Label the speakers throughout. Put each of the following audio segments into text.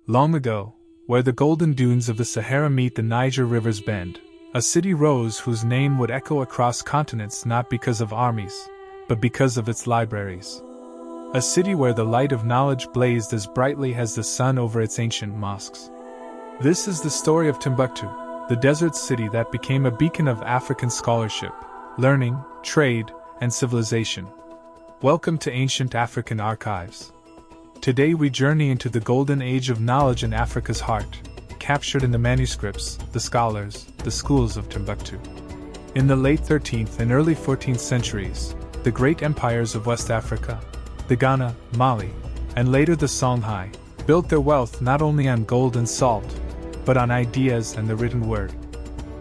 Speaker 1: Long ago, where the golden dunes of the Sahara meet the Niger River's bend, a city rose whose name would echo across continents not because of armies, but because of its libraries. A city where the light of knowledge blazed as brightly as the sun over its ancient mosques. This is the story of Timbuktu, the desert city that became a beacon of African scholarship, learning, trade, and civilization. Welcome to Ancient African Archives. Today we journey into the golden age of knowledge in Africa's heart, captured in the manuscripts, the scholars, the schools of Timbuktu. In the late 13th and early 14th centuries, the great empires of West Africa, the Ghana, Mali, and later the Songhai, built their wealth not only on gold and salt, but on ideas and the written word.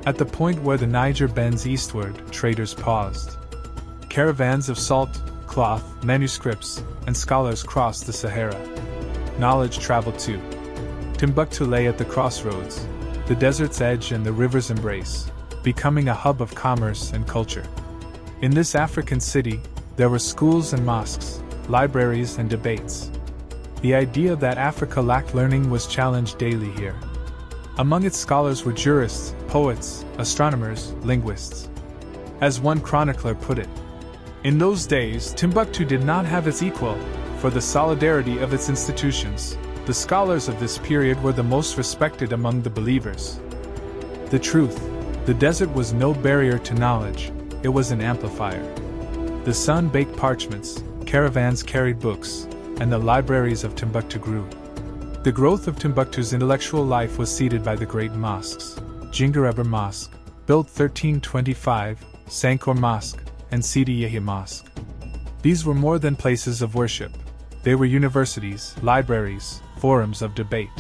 Speaker 1: At the point where the Niger bends eastward, traders paused. Caravans of salt, cloth, manuscripts, and scholars crossed the Sahara. Knowledge traveled too. Timbuktu lay at the crossroads, the desert's edge and the river's embrace, becoming a hub of commerce and culture. In this African city, there were schools and mosques, libraries and debates. The idea that Africa lacked learning was challenged daily here. Among its scholars were jurists, poets, astronomers, linguists. As one chronicler put it, in those days, Timbuktu did not have its equal for the solidarity of its institutions. The scholars of this period were the most respected among the believers. The truth, the desert was no barrier to knowledge, it was an amplifier. The sun baked parchments, caravans carried books, and the libraries of Timbuktu grew. The growth of Timbuktu's intellectual life was seeded by the great mosques: Jingareba Mosque, built 1325, Sankoré Mosque, and Sidi Yahya Mosque. These were more than places of worship. They were universities, libraries, forums of debate.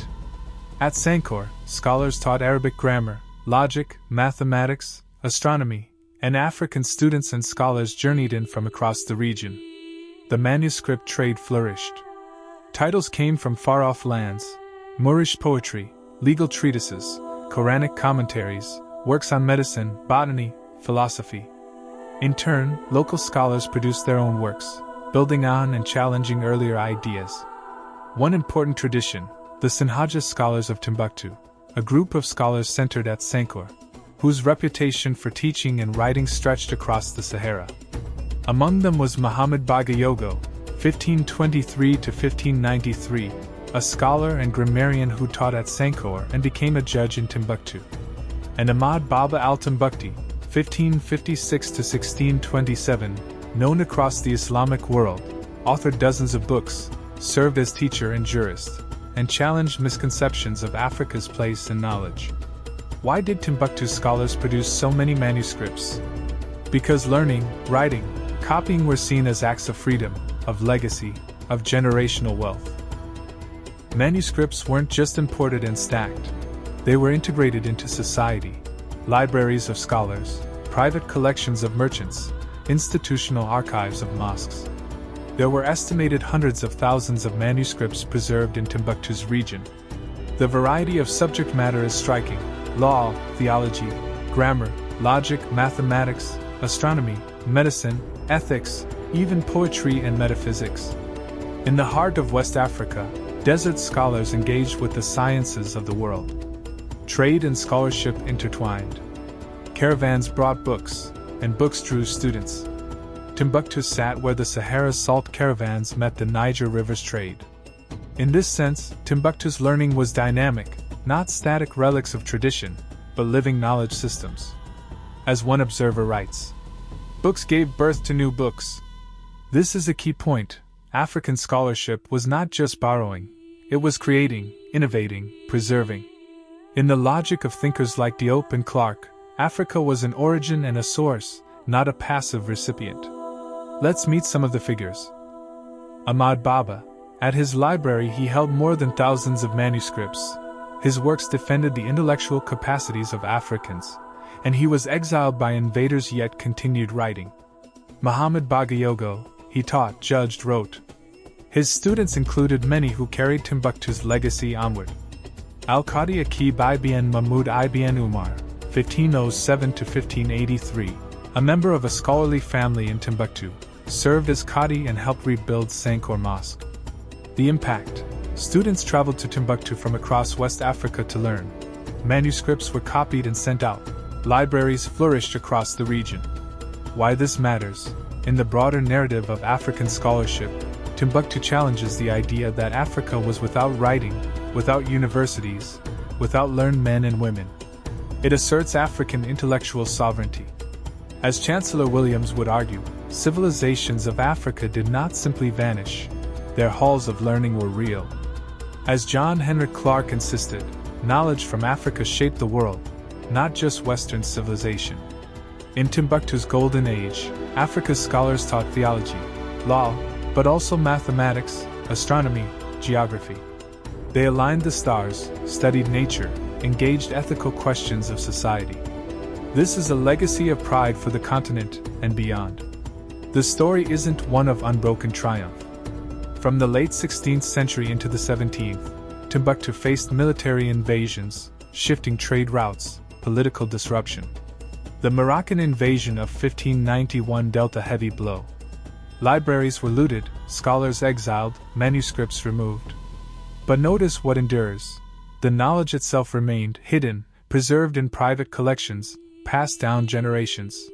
Speaker 1: At Sankoré, scholars taught Arabic grammar, logic, mathematics, astronomy, and African students and scholars journeyed in from across the region. The manuscript trade flourished. Titles came from far-off lands: Moorish poetry, legal treatises, Quranic commentaries, works on medicine, botany, philosophy. In turn, local scholars produced their own works, building on and challenging earlier ideas. One important tradition, the Sinhaja Scholars of Timbuktu, a group of scholars centered at Sankoré, whose reputation for teaching and writing stretched across the Sahara. Among them was Ahmad Baba, 1523 to 1593, a scholar and grammarian who taught at Sankoré and became a judge in Timbuktu. And Ahmad Baba al-Timbukti, 1556 to 1627, known across the Islamic world, authored dozens of books, served as teacher and jurist, and challenged misconceptions of Africa's place in knowledge. Why did Timbuktu scholars produce so many manuscripts? Because learning, writing, copying were seen as acts of freedom, of legacy, of generational wealth. Manuscripts weren't just imported and stacked, they were integrated into society. Libraries of scholars, private collections of merchants, institutional archives of mosques. There were estimated hundreds of thousands of manuscripts preserved in Timbuktu's region. The variety of subject matter is striking: law, theology, grammar, logic, mathematics, astronomy, medicine, ethics, even poetry and metaphysics. In the heart of West Africa, desert scholars engaged with the sciences of the world. Trade and scholarship intertwined. Caravans brought books, and books drew students. Timbuktu sat where the Sahara's salt caravans met the Niger River's trade. In this sense, Timbuktu's learning was dynamic, not static relics of tradition, but living knowledge systems. As one observer writes, "Books gave birth to new books." This is a key point. African scholarship was not just borrowing, it was creating, innovating, preserving. In the logic of thinkers like Diop and Clark, Africa was an origin and a source, not a passive recipient. Let's meet some of the figures. Ahmad Baba. At his library he held more than thousands of manuscripts. His works defended the intellectual capacities of Africans, and he was exiled by invaders yet continued writing. Muhammad Bagayogo, he taught, judged, wrote. His students included many who carried Timbuktu's legacy onward. Al-Qadi Aqib ibn Mahmud ibn Umar, 1507 to 1583, a member of a scholarly family in Timbuktu, served as Qadi and helped rebuild Sankoré Mosque. The impact. Students traveled to Timbuktu from across West Africa to learn. Manuscripts were copied and sent out. Libraries flourished across the region. Why this matters? In the broader narrative of African scholarship, Timbuktu challenges the idea that Africa was without writing, without universities, without learned men and women. It asserts African intellectual sovereignty. As Chancellor Williams would argue, civilizations of Africa did not simply vanish. Their halls of learning were real. As John Henrik Clarke insisted, knowledge from Africa shaped the world, not just Western civilization. In Timbuktu's golden age, Africa's scholars taught theology, law, but also mathematics, astronomy, geography. They aligned the stars, studied nature, engaged ethical questions of society. This is a legacy of pride for the continent and beyond. The story isn't one of unbroken triumph. From the late 16th century into the 17th, Timbuktu faced military invasions, shifting trade routes, political disruption. The Moroccan invasion of 1591 dealt a heavy blow. Libraries were looted, scholars exiled, manuscripts removed. But notice what endures. The knowledge itself remained hidden, preserved in private collections, passed down generations.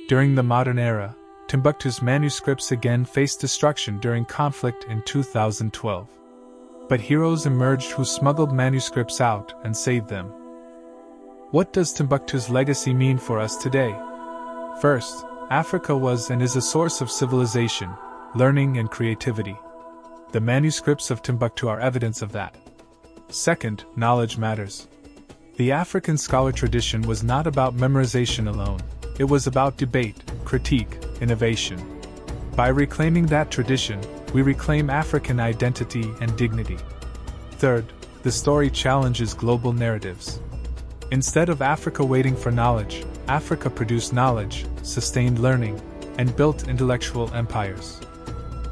Speaker 1: During the modern era, Timbuktu's manuscripts again faced destruction during conflict in 2012. But heroes emerged who smuggled manuscripts out and saved them. What does Timbuktu's legacy mean for us today? First, Africa was and is a source of civilization, learning, and creativity. The manuscripts of Timbuktu are evidence of that. Second, knowledge matters. The African scholar tradition was not about memorization alone, it was about debate, critique, innovation. By reclaiming that tradition, we reclaim African identity and dignity. Third, the story challenges global narratives. Instead of Africa waiting for knowledge, Africa produced knowledge, sustained learning, and built intellectual empires.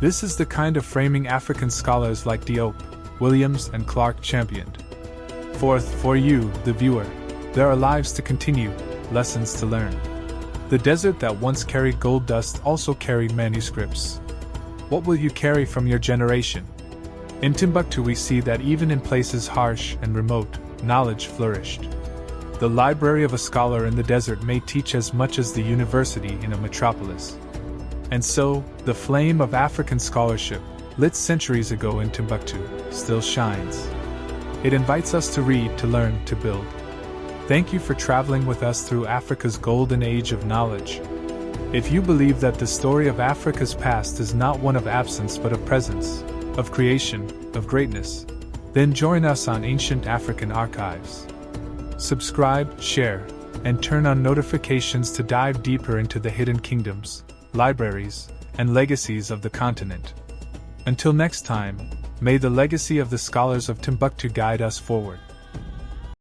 Speaker 1: This is the kind of framing African scholars like Diop, Williams, and Clarke championed. Fourth, for you, the viewer, there are lives to continue, lessons to learn. The desert that once carried gold dust also carried manuscripts. What will you carry from your generation? In Timbuktu we see that even in places harsh and remote, knowledge flourished. The library of a scholar in the desert may teach as much as the university in a metropolis. And so, the flame of African scholarship, lit centuries ago in Timbuktu, still shines. It invites us to read, to learn, to build. Thank you for traveling with us through Africa's golden age of knowledge. If you believe that the story of Africa's past is not one of absence but of presence, of creation, of greatness, then join us on Ancient African Archives. Subscribe, share, and turn on notifications to dive deeper into the hidden kingdoms, libraries, and legacies of the continent. Until next time, may the legacy of the scholars of Timbuktu guide us forward.